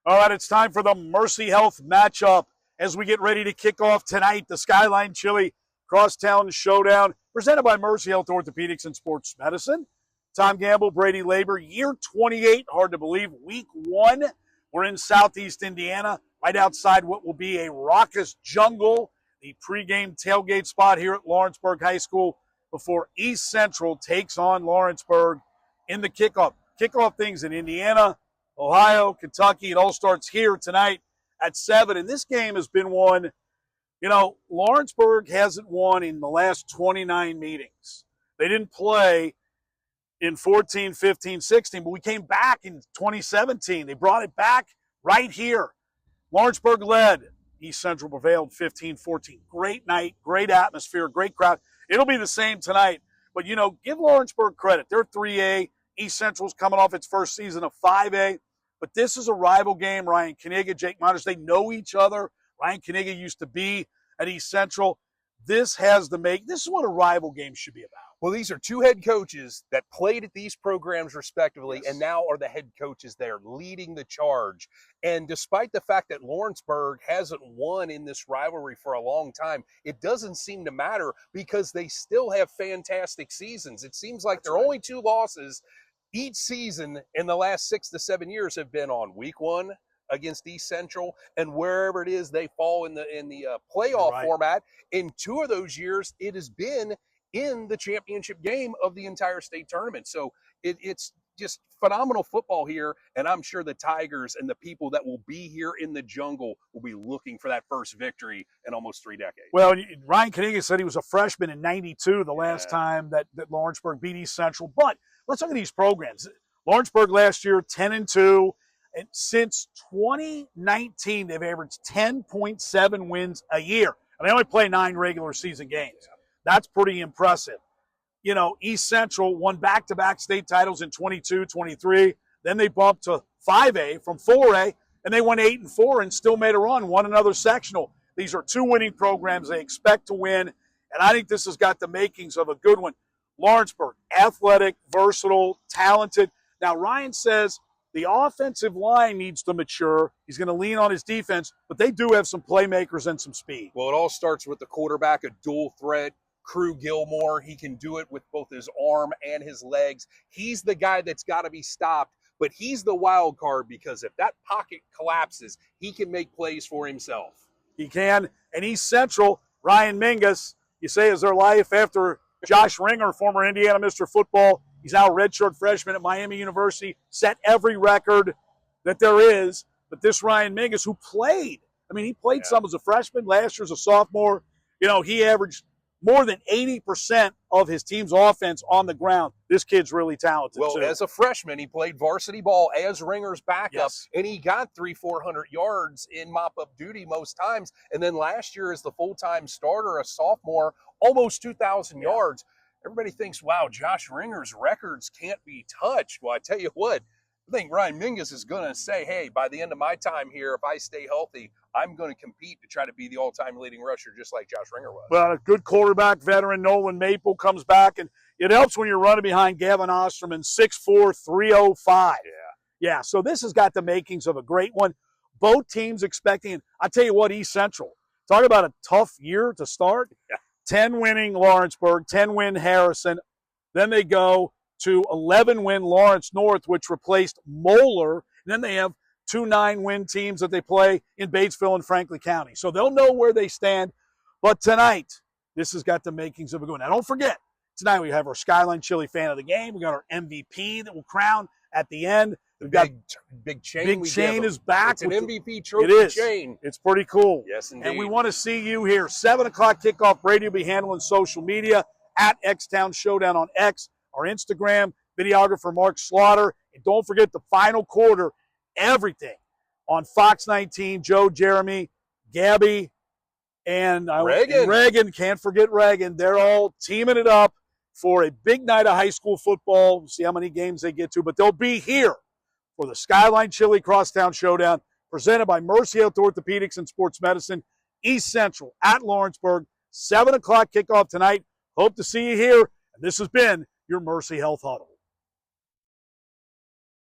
All right, it's time for the Mercy Health matchup as we get ready to kick off tonight, the Skyline Chili Crosstown Showdown, presented by Mercy Health Orthopaedics and Sports Medicine. Tom Gamble, Brady Laber, year 28, hard to believe, week 1. We're in southeast Indiana, right outside what will be a raucous jungle, the pregame tailgate spot here at Lawrenceburg High School before East Central takes on Lawrenceburg in the kickoff. Kickoff things in Indiana, Ohio, Kentucky. It all starts here tonight at 7. And this game has been won. You know, Lawrenceburg hasn't won in the last 29 meetings. They didn't play in 14, 15, 16, but we came back in 2017. They brought it back right here. Lawrenceburg led. East Central prevailed 15-14. Great night, great atmosphere, great crowd. It'll be the same tonight. But, you know, give Lawrenceburg credit. They're 3A. East Central's coming off its first season of 5A. But this is a rival game. Ryan Kaniga, Jake Myers, they know each other. Ryan Kaniga used to be at East Central. This is what a rival game should be about. Well, these are two head coaches that played at these programs respectively, yes, and now are the head coaches there leading the charge. And despite the fact that Lawrenceburg hasn't won in this rivalry for a long time, it doesn't seem to matter because they still have fantastic seasons. It seems like their only 2 losses each season in the last 6 to 7 years have been on week 1 against East Central and wherever it is they fall in the playoff format. In 2 of those years, it has been in the championship game of the entire state tournament. So it's just phenomenal football here, and I'm sure the Tigers and the people that will be here in the jungle will be looking for that first victory in almost 3 decades. Well, Ryan Kaniga said he was a freshman in 92, the last time that Lawrenceburg beat East Central. But let's look at these programs. Lawrenceburg last year, 10-2. And since 2019, they've averaged 10.7 wins a year. And they only play 9 regular season games. Yeah. That's pretty impressive. You know, East Central won back-to-back state titles in 22, 23. Then they bumped to 5A from 4A, and they went 8-4 and still made a run, won another sectional. These are 2 winning programs. They expect to win, and I think this has got the makings of a good one. Lawrenceburg, athletic, versatile, talented. Now, Ryan says the offensive line needs to mature. He's going to lean on his defense, but they do have some playmakers and some speed. Well, it all starts with the quarterback, a dual threat. Crew Gilmore, he can do it with both his arm and his legs. He's the guy that's got to be stopped, but he's the wild card because if that pocket collapses, he can make plays for himself. He can. And East Central, Ryan Mingus, you say, is their life after Josh Ringer, former Indiana Mr. Football. He's now a redshirt freshman at Miami University, set every record that there is. But this Ryan Mingus, who played, he played some as a freshman, last year as a sophomore. You know, he averaged more than 80% of his team's offense on the ground. This kid's really talented, well, too. As a freshman, he played varsity ball as Ringer's backup, and he got 300-400 yards in mop-up duty most times. And then last year as the full-time starter, a sophomore, almost 2,000 yards. Everybody thinks, wow, Josh Ringer's records can't be touched. Well, I tell you what, I think Ryan Mingus is going to say, hey, by the end of my time here, if I stay healthy, I'm going to compete to try to be the all-time leading rusher just like Josh Ringer was. Well, a good quarterback, veteran Nolan Maple comes back, and it helps when you're running behind Gavin Osterman, 6'4", 305. Yeah, so this has got the makings of a great one. Both teams expecting, I tell you what, East Central, talk about a tough year to start. 10 winning Lawrenceburg, 10 win Harrison. Then they go to 11 win Lawrence North, which replaced Moeller. And then they have 2 9-win teams that they play in Batesville and Franklin County. So they'll know where they stand. But tonight, this has got the makings of a good one. Now, don't forget, tonight we have our Skyline Chili Fan of the Game. We got our MVP that we'll crown at the end. We've got big chain. Big chain is back. It's an MVP trophy chain. It's pretty cool. Yes, indeed. And we want to see you here. 7 o'clock kickoff. Brady will be handling social media at X-Town Showdown on X, our Instagram, videographer Mark Slaughter. And don't forget the final quarter, everything on Fox 19. Joe, Jeremy, Gabby, and Reagan. Can't forget Reagan. They're all teaming it up for a big night of high school football. We'll see how many games they get to, but they'll be here for the Skyline Chili Crosstown Showdown, presented by Mercy Health Orthopaedics and Sports Medicine, East Central at Lawrenceburg. 7 o'clock kickoff tonight. Hope to see you here. And this has been your Mercy Health Huddle.